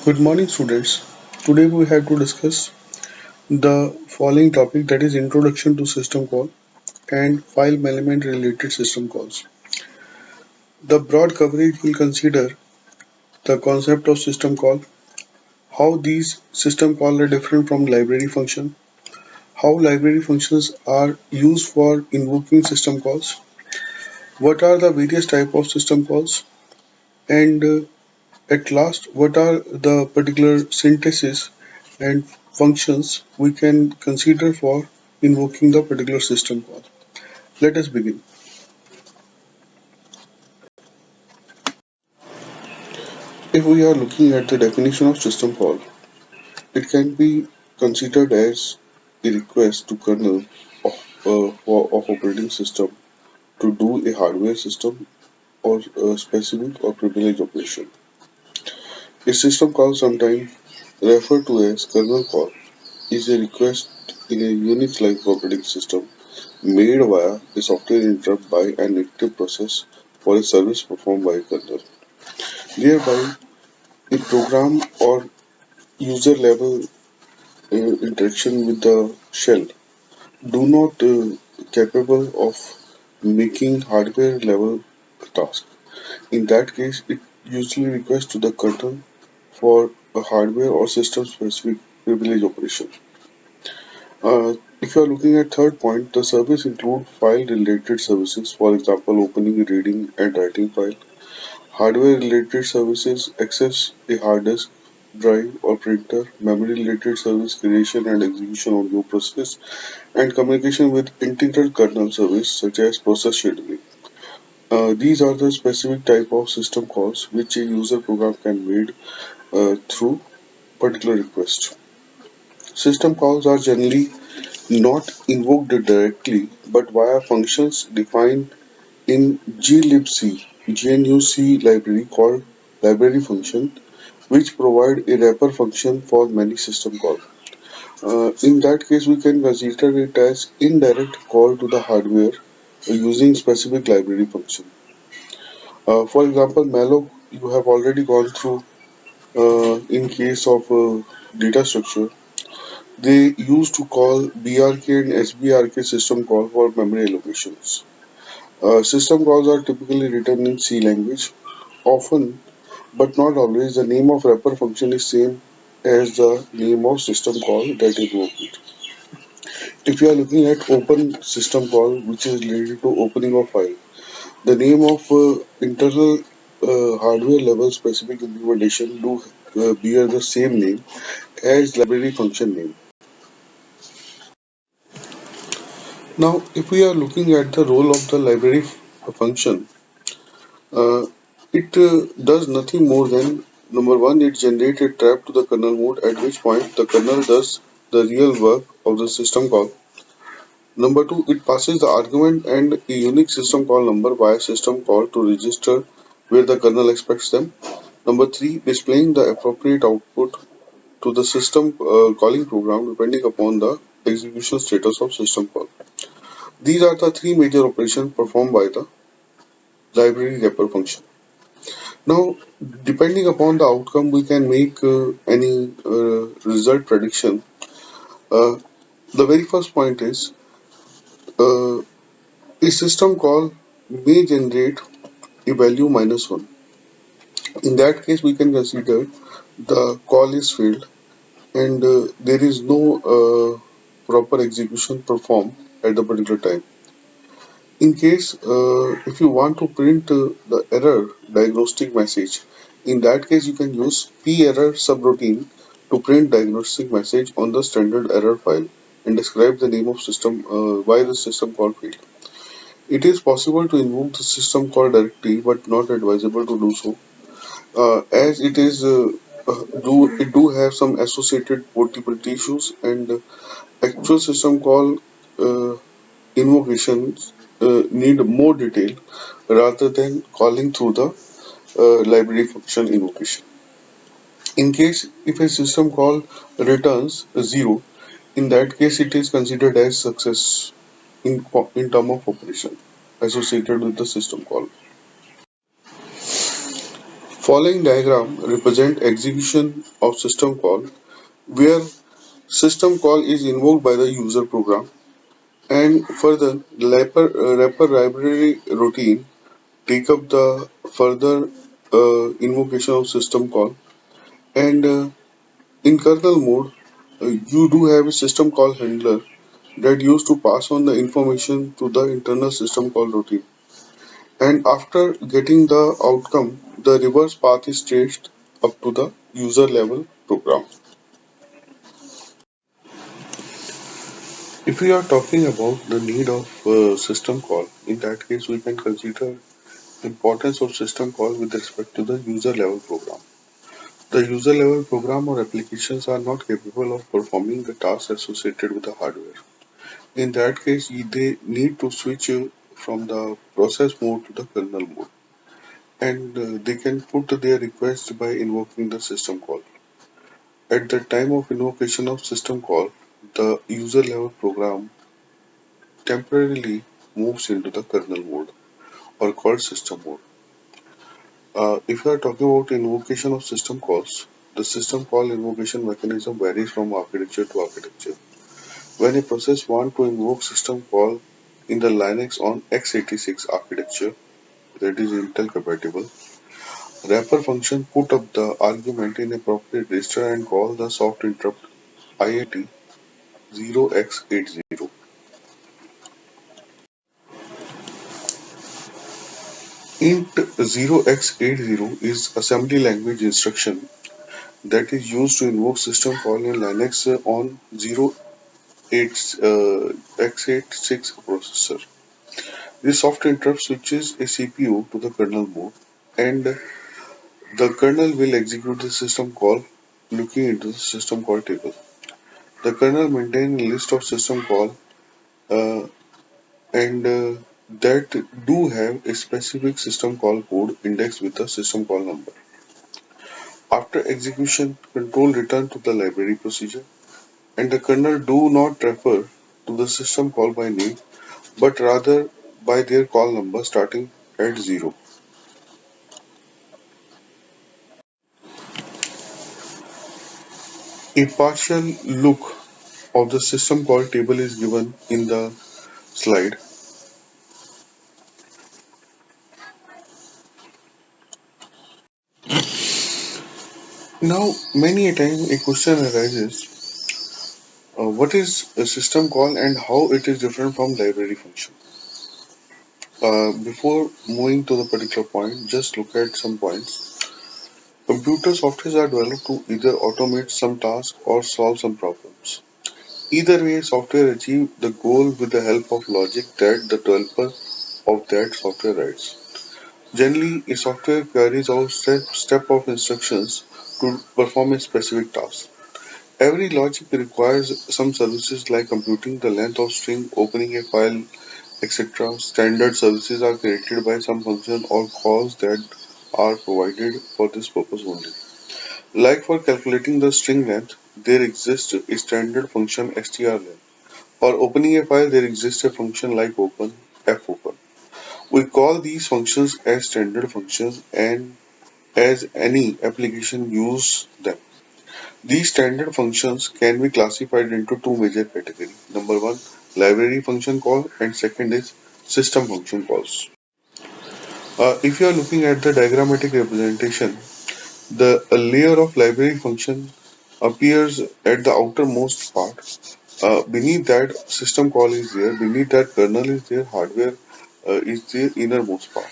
Good morning, students. Today we have to discuss the following topic, that is introduction to system call and file element related system calls. The broad coverage will consider the concept of system call, how these system calls are different from library function, how library functions are used for invoking system calls, what are the various type of system calls, and at last what are the particular syntaxes and functions we can consider for invoking the particular system call. Let us begin. If we are looking at the definition of system call, it can be considered as a request to kernel of operating system to do a hardware system or a specific or privileged operation. A system call, sometimes referred to as kernel call, is a request in a Unix-like operating system made via a software interrupt by an active process for a service performed by a kernel. Thereby, a program or user level interaction with the shell do not capable of making hardware level task. In that case, it usually requests to the kernel for a hardware or system specific privilege operation. If you are looking at third point, the service include file related services, for example, opening, reading and writing file. Hardware related services access a hard disk, drive or printer, memory related service creation and execution of new process, and communication with integral kernel service such as process scheduling. These are the specific type of system calls which a user program can make through particular request. System calls are generally not invoked directly but via functions defined in glibc GNU-C library called library function, which provide a wrapper function for many system calls. In that case, we can consider it as indirect call to the hardware using specific library function. For example, malloc you have already gone through in case of data structure. They used to call BRK and SBRK system call for memory allocations. System calls are typically written in C language. Often, but not always, the name of wrapper function is same as the name of system call that invoked it. If you are looking at open system call, which is related to opening of file, the name of internal hardware level specific implementation do bear the same name as library function name. Now, if we are looking at the role of the library function, uh, it does nothing more than number one, it generates a trap to the kernel mode, at which point the kernel does the real work of the system call. Number two, it passes the argument and a unique system call number via system call to register where the kernel expects them. Number three, displaying the appropriate output to the system calling program depending upon the execution status of system call. These are the three major operations performed by the library wrapper function. Now, depending upon the outcome, we can make any result prediction. Uh, the very first point is uh, a system call may generate a value -1. In that case, we can consider the call is failed and there is no proper execution performed at the particular time. In case if you want to print the error diagnostic message, in that case you can use p-error subroutine to print diagnostic message on the standard error file and describe the name of system why the system call failed. It is possible to invoke the system call directly but not advisable to do so as it do have some associated portability issues and actual system call uh, invocations need more detail rather than calling through the library function invocation. In case if a system call returns a 0, in that case it is considered as success in term of operation associated with the system call. Following diagram represent execution of system call where system call is invoked by the user program and further wrapper library routine take up the further invocation of system call and in kernel mode you do have a system call handler that used to pass on the information to the internal system call routine. And after getting the outcome, the reverse path is traced up to the user level program. If we are talking about the need of system call, in that case we can consider importance of system call with respect to the user level program. The user level program or applications are not capable of performing the tasks associated with the hardware. In that case, they need to switch from the process mode to the kernel mode, and they can put their request by invoking the system call. At the time of invocation of system call, the user level program temporarily moves into the kernel mode or called system mode. If you are talking about invocation of system calls, the system call invocation mechanism varies from architecture to architecture. When a process wants to invoke system call in the Linux on x86 architecture, that is Intel compatible, wrapper function put up the argument in a property register and call the soft interrupt IIT 0x80. Int 0x80 is assembly language instruction that is used to invoke system call in Linux on 0x86 processor. This soft interrupt switches a CPU to the kernel mode and the kernel will execute the system call looking into the system call table. The kernel maintains a list of system call uh, and that do have a specific system call code indexed with the system call number. After execution, control return to the library procedure and the kernel do not refer to the system call by name but rather by their call number starting at 0. A partial look of the system call table is given in the slide. Now, many a time a question arises, what is a system call and how it is different from library function? Before moving to the particular point, just look at some points. Computer softwares are developed to either automate some tasks or solve some problems. Either way, software achieves the goal with the help of logic that the developer of that software writes. Generally, a software carries out step of instructions to perform a specific task. Every logic requires some services like computing the length of string, opening a file, etc. Standard services are created by some function or calls that are provided for this purpose only. Like for calculating the string length, there exists a standard function strlen. For opening a file, there exists a function like open, fopen. We call these functions as standard functions and as any application use them. These standard functions can be classified into two major categories. Number one, library function call, and second is system function calls. If you are looking at the diagrammatic representation, the a layer of library function appears at the outermost part. Beneath that, system call is there. Beneath that, kernel is there. Hardware is the innermost part.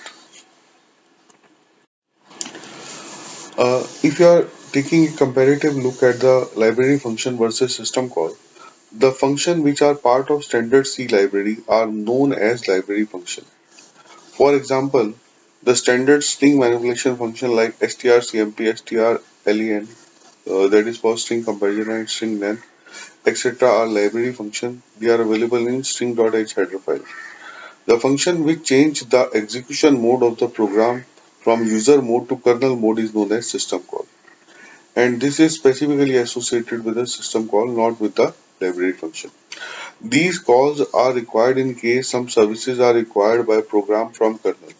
If you are taking a comparative look at the library function versus system call, the functions which are part of standard C library are known as library function. For example, the standard string manipulation function like strcmp, strlen, that is for string comparison and string length, etc. are library function. They are available in string.h header file. The function which change the execution mode of the program from user mode to kernel mode is known as system call. And this is specifically associated with the system call, not with the library function. These calls are required in case some services are required by program from kernel.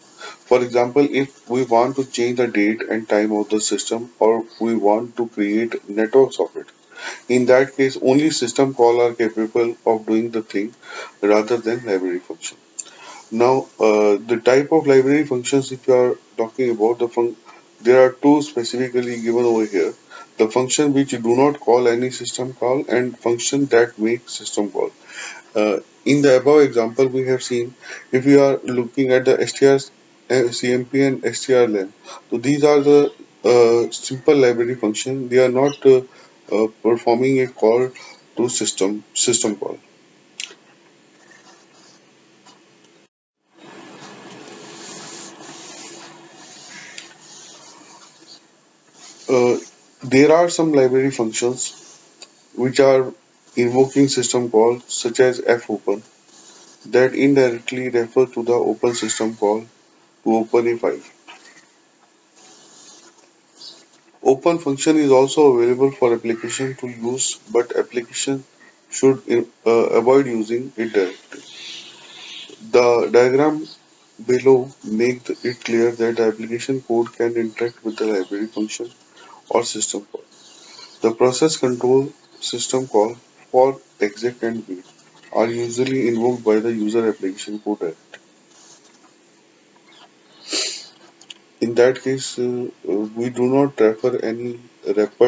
For example, if we want to change the date and time of the system or we want to create networks of it. In that case, only system call are capable of doing the thing rather than library function. Now, the type of library functions, if you are talking about there are two specifically given over here. The function which do not call any system call and function that make system call. In the above example, we have seen if we are looking at the strs, cmp and strlen. So these are the simple library function. They are not performing a call to system call. Uh, there are some library functions which are invoking system calls such as fopen that indirectly refer to the open system call to open a file. Open function is also available for application to use, but application should avoid using it directly. The diagram below makes it clear that the application code can interact with the library function or system call. The process control system call for exec and wait are usually invoked by the user application code directly. In that case, we do not refer any wrapped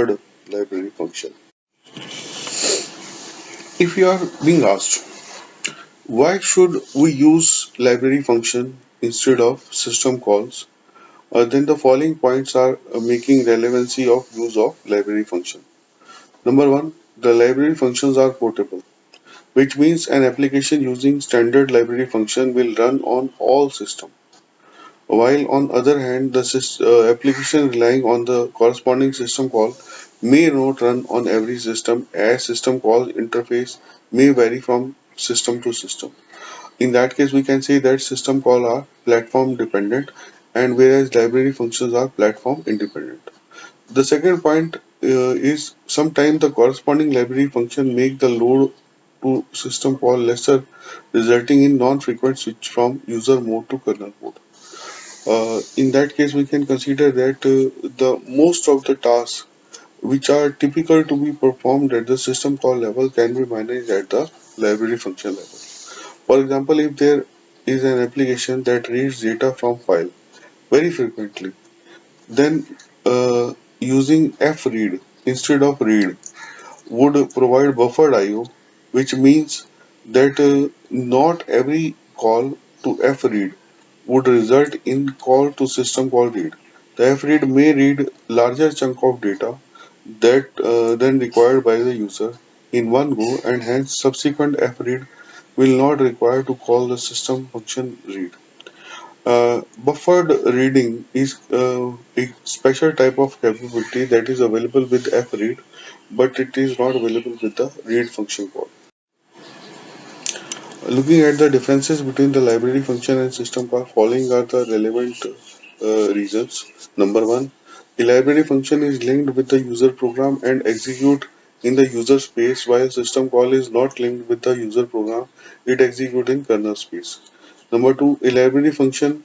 library function. If you are being asked, why should we use library function instead of system calls? Then the following points are making relevancy of use of library function. Number one, the library functions are portable, which means an application using standard library function will run on all systems. While on other hand, the application relying on the corresponding system call may not run on every system as system call interface may vary from system to system. In that case, we can say that system call are platform dependent and whereas library functions are platform independent. The second point is sometimes the corresponding library function make the load to system call lesser, resulting in non-frequent switch from user mode to kernel mode. In that case, we can consider that the most of the tasks which are typical to be performed at the system call level can be managed at the library function level. For example, if there is an application that reads data from file very frequently, then using fread instead of read would provide buffered IO, which means that not every call to fread would result in call to system call read. The fread may read larger chunk of data that than required by the user in one go, and hence subsequent fread will not require to call the system function read. Buffered reading is a special type of capability that is available with fread, but it is not available with the read function call. Looking at the differences between the library function and system call, following are the relevant reasons. Number one, the library function is linked with the user program and execute in the user space, while system call is not linked with the user program, it execute in kernel space. Number two, a library function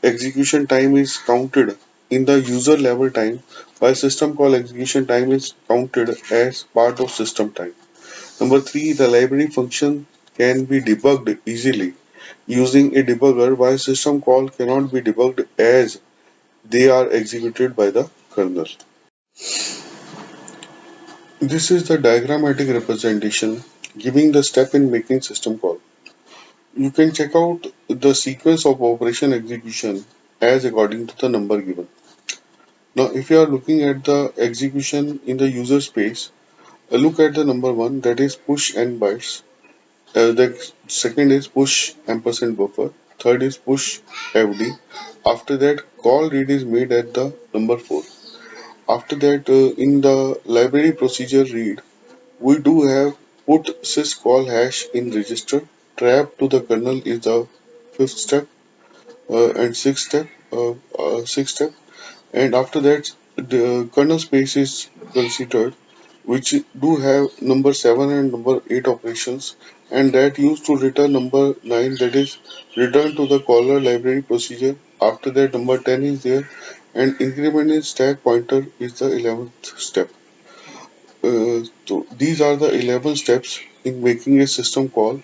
execution time is counted in the user level time, while system call execution time is counted as part of system time. Number three, the library function can be debugged easily using a debugger, while system call cannot be debugged as they are executed by the kernel. This is the diagrammatic representation giving the step in making system call. You can check out the sequence of operation execution as according to the number given. Now, if you are looking at the execution in the user space, look at the number one, that is push n bytes. The second is push ampersand buffer. Third is push FD. After that, call read is made at the number 4. After that, in the library procedure read, we do have put syscall hash in register. Trap to the kernel is the fifth step and sixth step. And after that, the kernel space is considered. which do have number 7 and number 8 operations, and that used to return number 9, that is return to the caller library procedure. After that, number 10 is there, and increment in stack pointer is the 11th step. So these are the 11 steps in making a system call.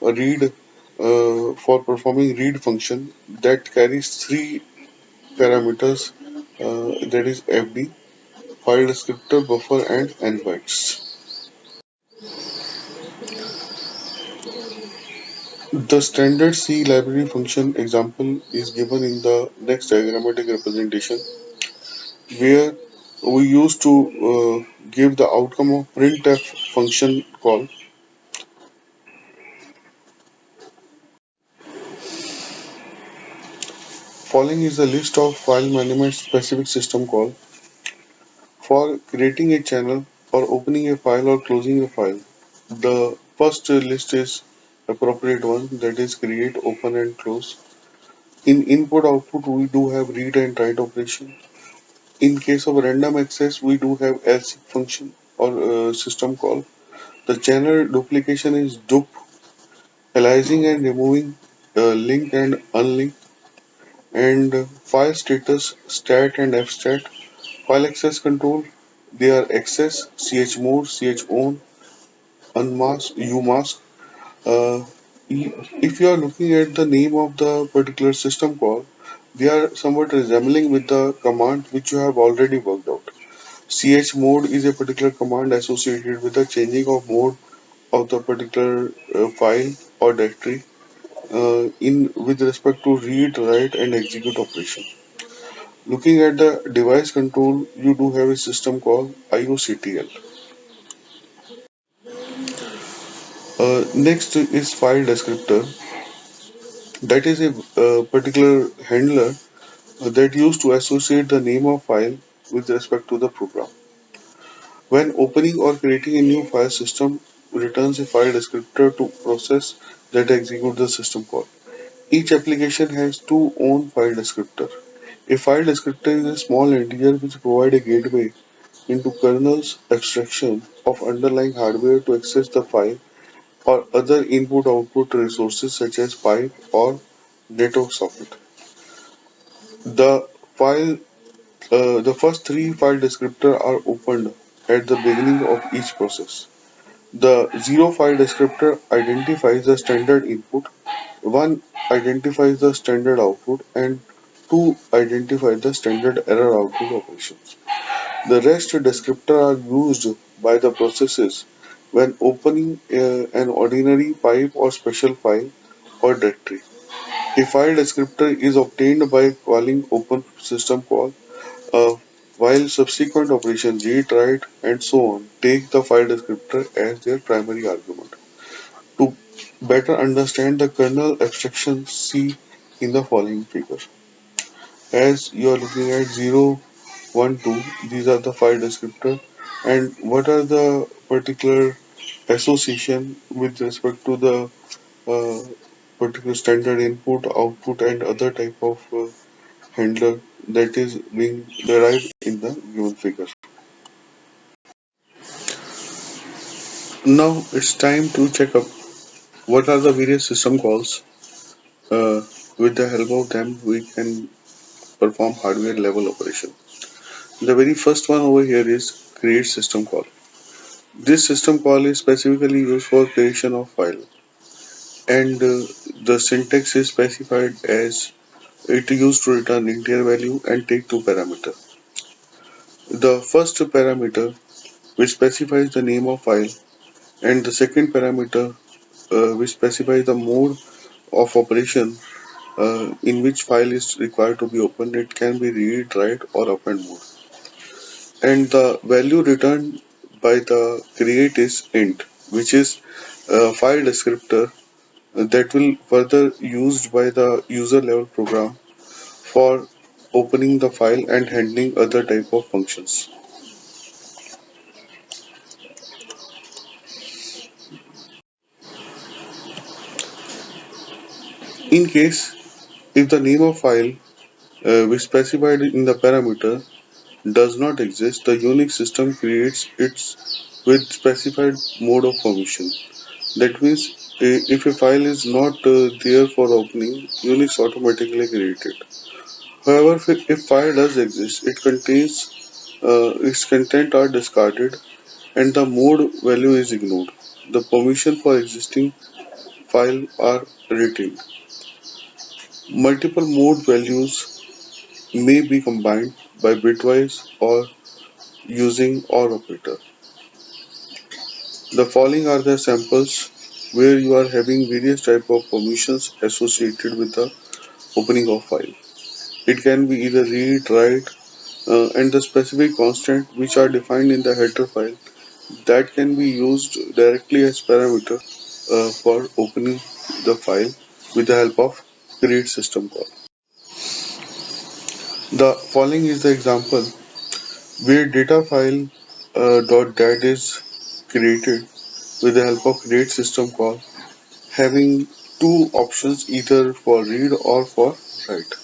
A read for performing read function that carries three parameters, that is FD, file descriptor, buffer, and n bytes. The standard C library function example is given in the next diagrammatic representation, where we used to give the outcome of printf function call. Following is a list of file management specific system call for creating a channel or opening a file or closing a file. The first list is appropriate one, that is create, open, and close. In input output, we do have read and write operation. In case of random access, we do have else function or system call. The channel duplication is dup, aliasing and removing link and unlink, and file status stat and fstat. File access control, they are access, chmod, chown, unmask, umask. Uh, if you are looking at the name of the particular system call, they are somewhat resembling with the command which you have already worked out. Chmod is a particular command associated with the changing of mode of the particular file or directory in with respect to read, write, and execute operation. Looking at the device control, you do have a system called IOCTL. Next is file descriptor. That is a particular handler that used to associate the name of file with respect to the program. When opening or creating a new file, system returns a file descriptor to process that execute the system call. Each application has two own file descriptor. A file descriptor is a small integer which provide a gateway into kernel's abstraction of underlying hardware to access the file or other input-output resources such as pipe or network socket. The file, the first three file descriptors are opened at the beginning of each process. The zero file descriptor identifies the standard input, one identifies the standard output, and two identifies the standard error output operations. The rest descriptors are used by the processes when opening an ordinary pipe or special file or directory. A file descriptor is obtained by calling open system call, uh, while subsequent operations read, write, and so on take the file descriptor as their primary argument. To better understand the kernel abstraction, see in the following figure. As you are looking at 0, 1, 2, these are the file descriptor, and what are the particular association with respect to the uh, particular standard input, output, and other type of handler that is being derived in the given figure. Now it's time to check up what are the various system calls. Uh, with the help of them, we can perform hardware level operation. The very first one over here is create system call. This system call is specifically used for creation of file, and the syntax is specified as it used to return integer value and take two parameters. The first parameter which specifies the name of file, and the second parameter which specifies the mode of operation in which file is required to be opened. It can be read, write, or append mode. And the value returned by the create is int, which is a file descriptor that will further used by the user level program for opening the file and handling other type of functions. In case if the name of file we specified in the parameter does not exist, the Unix system creates it with specified mode of permission. That means if a file is not there for opening, Unix automatically creates it. However, if file does exist, its content are discarded and the mode value is ignored. The permission for existing file are retained. Multiple mode values may be combined by bitwise or using OR operator. The following are the samples where you are having various type of permissions associated with the opening of file. It can be either read, write, and the specific constant which are defined in the header file that can be used directly as parameter for opening the file with the help of create system call. The following is the example where data file .dat is created with the help of create system call having two options either for read or for write.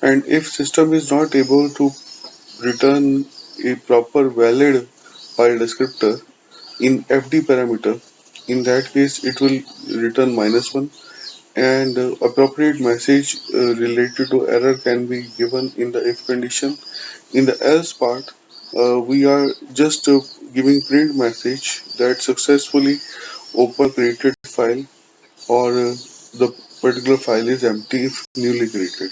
And if system is not able to return a proper valid file descriptor in FD parameter, in that case it will return -1 and appropriate message related to error can be given in the if condition. In the else part, we are just giving print message that successfully open created file or the particular file is empty if newly created.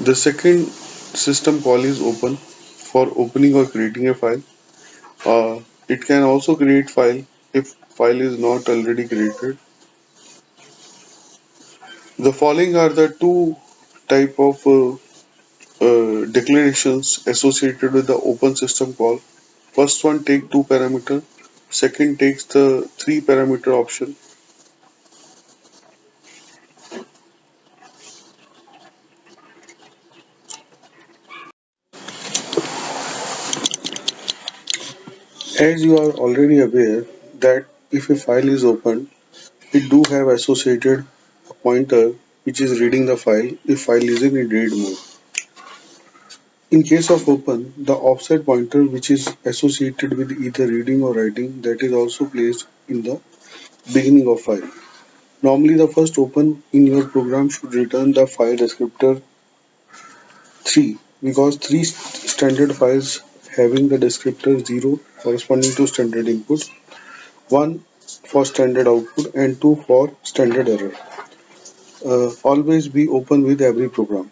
The second system call is open for opening or creating a file. It can also create file if file is not already created. The following are the two type of declarations associated with the open system call. First one take two parameter, second takes the three parameter option. As you are already aware that if a file is opened, it do have associated a pointer which is reading the file if file is in read mode. In case of open, the offset pointer which is associated with either reading or writing that is also placed in the beginning of file. Normally the first open in your program should return the file descriptor 3 because three standard files having the descriptor 0 corresponding to standard input, 1 for standard output and 2 for standard error. Always be open with every program.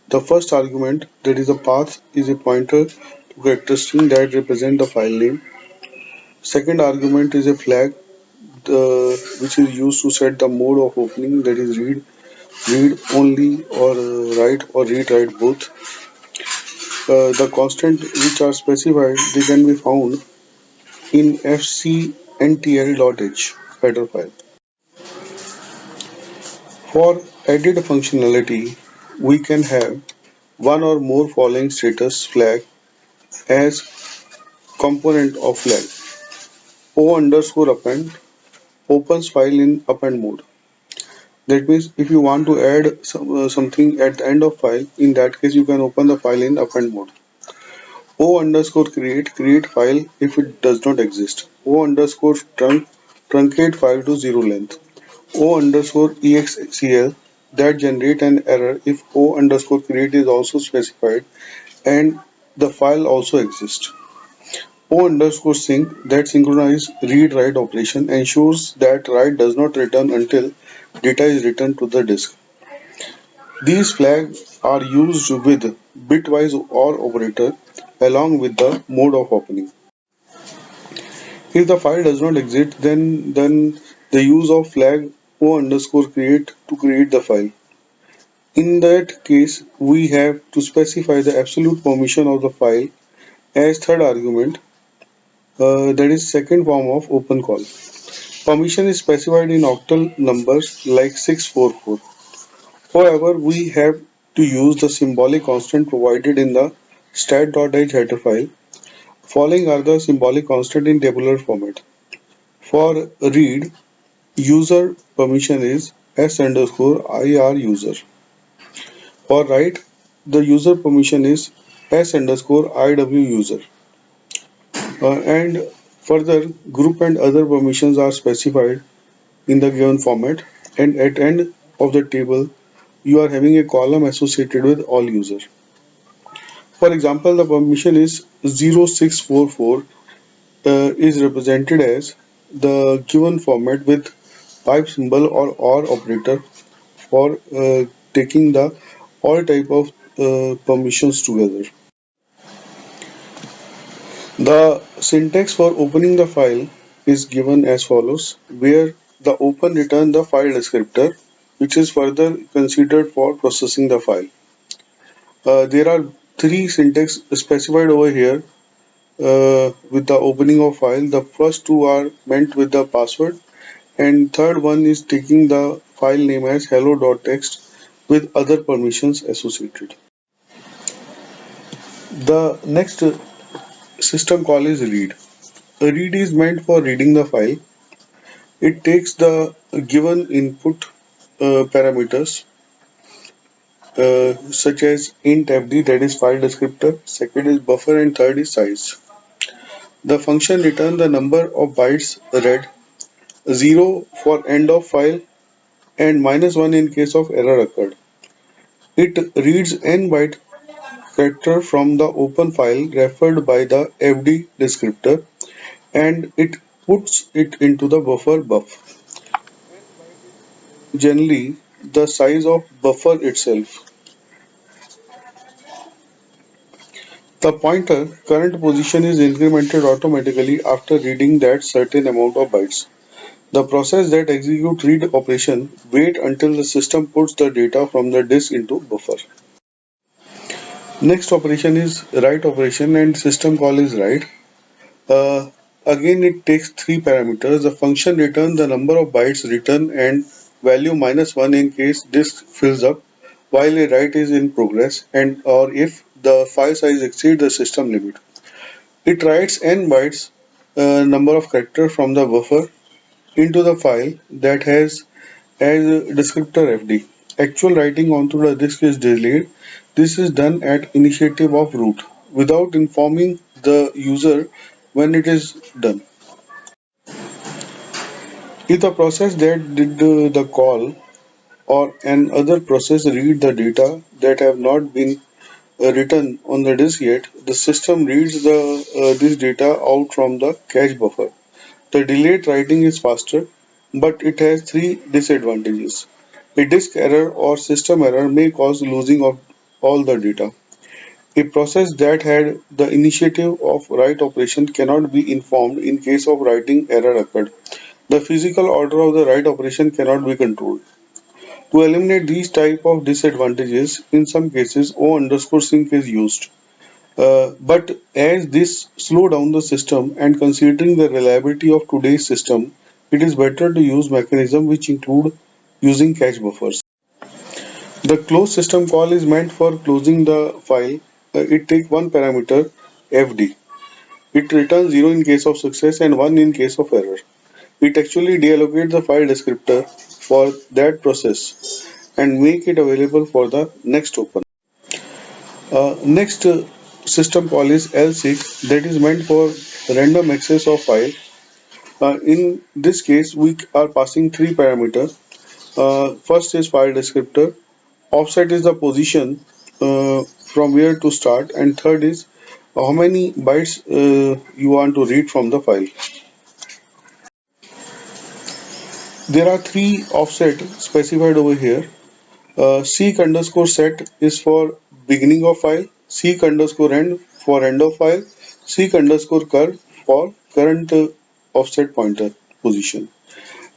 The first argument, that is a path, is a pointer to character string that represent the file name. Second argument is a flag which is used to set the mode of opening, that is read only or write or read write both. The constant which are specified, they can be found in fcntl.h header file. For added functionality, we can have one or more following status flag as component of flag. O underscore append opens file in append mode. That means if you want to add something at the end of file, in that case you can open the file in append mode. O underscore create file if it does not exist. O underscore truncate file to zero length. O underscore execl that generate an error if O underscore create is also specified and the file also exists. O underscore sync that synchronize read write operation ensures that write does not return until data is returned to the disk. These flags are used with bitwise OR operator along with the mode of opening. If the file does not exist, then the use of flag O underscore create to create the file. In that case, we have to specify the absolute permission of the file as third argument, that is second form of open call. Permission is specified in octal numbers like 644. However, we have to use the symbolic constant provided in the stat.h header file. Following are the symbolic constant in tabular format. For read, user permission is s underscore ir user. For write, the user permission is s underscore iw user. And further, group and other permissions are specified in the given format, and at end of the table you are having a column associated with all user. For example, the permission is 0644 is represented as the given format with pipe symbol or operator for taking the all type of permissions together. The syntax for opening the file is given as follows, where the open return the file descriptor, which is further considered for processing the file. There are three syntax specified over here with the opening of file. The first two are meant with the password, and third one is taking the file name as hello.txt with other permissions associated. The next system call is read. A read is meant for reading the file. It takes the given input parameters such as int fd, that is file descriptor, second is buffer, and third is size. The function returns the number of bytes read, 0 for end of file, and -1 in case of error occurred. It reads n byte character from the open file referred by the fd descriptor, and it puts it into the buffer buff. Generally, the size of buffer itself. The pointer current position is incremented automatically after reading that certain amount of bytes. The process that executes read operation wait until the system puts the data from the disk into buffer. Next operation is write operation, and system call is write. Uh, Again, it takes three parameters. The function returns the number of bytes written and value -1 in case disk fills up while a write is in progress, and or if the file size exceeds the system limit. It writes n bytes number of characters from the buffer into the file that has as a descriptor fd. Actual writing onto the disk is delayed. This is done at initiative of root without informing the user when it is done. If the process that did the call or an other process read the data that have not been written on the disk yet, the system reads this data out from the cache buffer. The delayed writing is faster, but it has three disadvantages. A disk error or system error may cause losing of all the data. A process that had the initiative of write operation cannot be informed in case of writing error occurred. The physical order of the write operation cannot be controlled. To eliminate these type of disadvantages, in some cases O underscore sync is used. But as this slow down the system and considering the reliability of today's system, it is better to use mechanism which include using cache buffers. The close system call is meant for closing the file. It takes one parameter fd. It returns 0 in case of success and 1 in case of error. It actually deallocates the file descriptor for that process and make it available for the next open. Next system call is lseek, that is meant for random access of file. In this case, we are passing three parameters. First is file descriptor, offset is the position from where to start, and third is how many bytes you want to read from the file. There are three offset specified over here. Seek underscore set is for beginning of file, seek underscore end for end of file, seek underscore curve for current offset pointer position.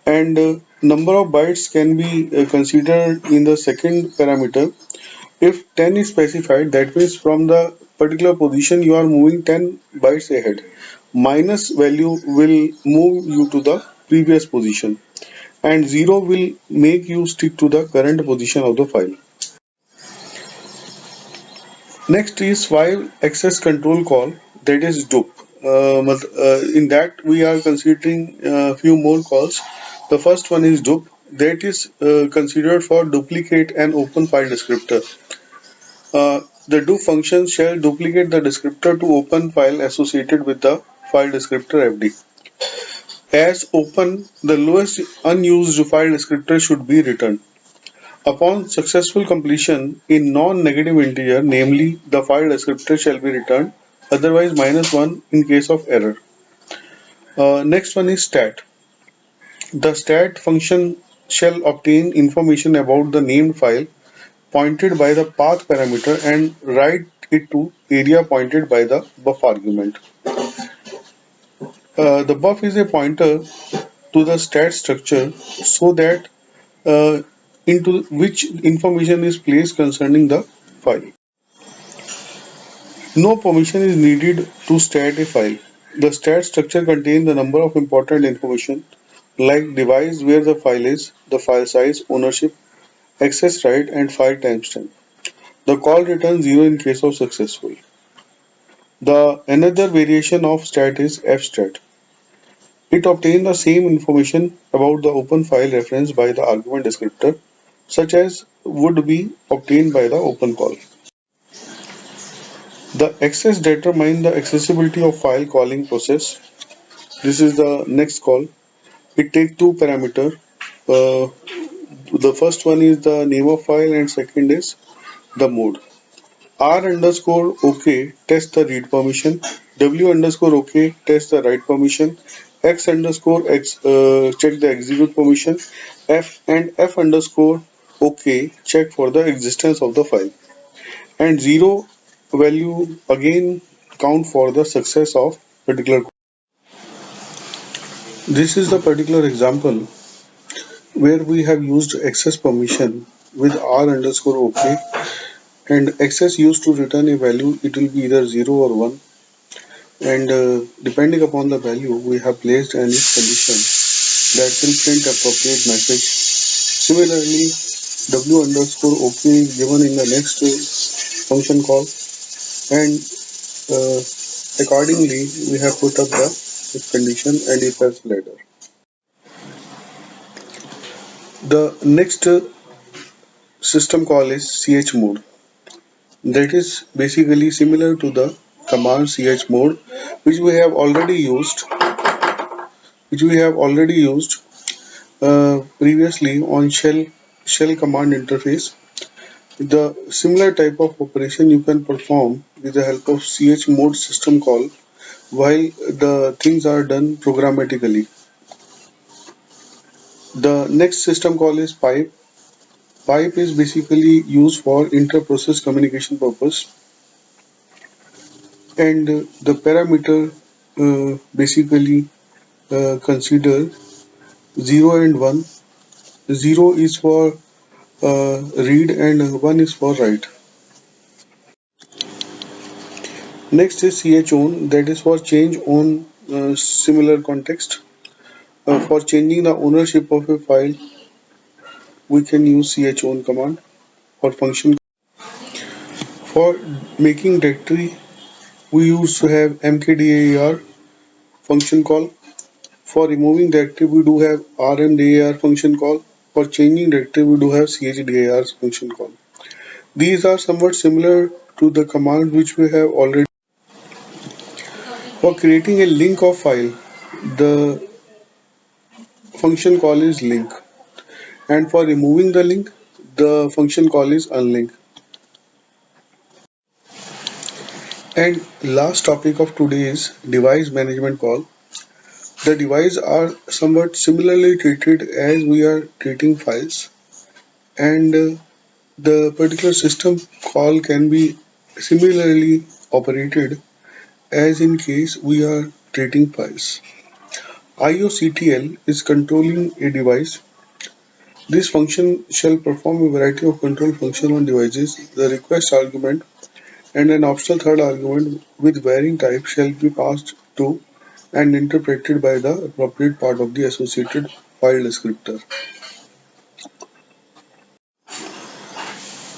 And number of bytes can be considered in the second parameter. If 10 is specified, that means from the particular position you are moving 10 bytes ahead. Minus value will move you to the previous position, and 0 will make you stick to the current position of the file. Next is file access control call, that is dup. In that we are considering a few more calls. The first one is dup, that is considered for duplicate and open file descriptor. The do function shall duplicate the descriptor to open file associated with the file descriptor FD. As open, the lowest unused file descriptor should be returned. Upon successful completion in non-negative integer, namely the file descriptor shall be returned, otherwise -1 in case of error. Next one is stat. The stat function shall obtain information about the named file pointed by the path parameter and write it to area pointed by the buff argument. The buff is a pointer to the stat structure so that uh, into which information is placed concerning the file. No permission is needed to stat a file. The stat structure contains the number of important information like device where the file is, the file size, ownership, access right, and file timestamp. The call returns 0 in case of successful. The another variation of stat is fstat. It obtains the same information about the open file reference by the argument descriptor, such as would be obtained by the open call. The access determines the accessibility of file calling process. This is the next call. It takes two parameters. Uh, the first one is the name of file and second is the mode. R underscore OK test the read permission. W underscore OK test the write permission. X underscore X check the execute permission. F underscore OK check for the existence of the file. And 0 value again count for the success of particular. This is the particular example where we have used access permission with R underscore OK and access used to return a value. It will be either 0 or 1 and depending upon the value we have placed an if condition that will print appropriate message. Similarly, W underscore OK is given in the next function call and uh, accordingly we have put up the if condition and if else ladder. The next system call is chmod. That is basically similar to the command chmod which we have already used previously on shell command interface. The similar type of operation you can perform with the help of chmod system call while the things are done programmatically. The next system call is pipe. Pipe is basically used for inter-process communication purpose and the parameter basically consider 0 and 1. 0 is for read and 1 is for write. Next is chown, that is for change on similar context. For changing the ownership of a file, we can use chown command or function. For making directory, we used to have mkdir function call. For removing directory, we do have rmdir function call. For changing directory, we do have chdir function call. These are somewhat similar to the command which we have already. For creating a link of file, the function call is link, and for removing the link, the function call is unlink. And last topic of today is device management call. The devices are somewhat similarly treated as we are treating files, and the particular system call can be similarly operated as in case we are treating files. IOCTL is controlling a device. This function shall perform a variety of control functions on devices. The request argument and an optional third argument with varying type shall be passed to and interpreted by the appropriate part of the associated file descriptor.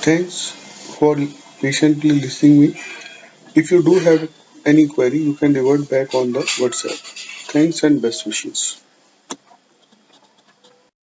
Thanks for patiently listening me. If you do have any query, you can revert back on the WhatsApp. Thanks and best wishes.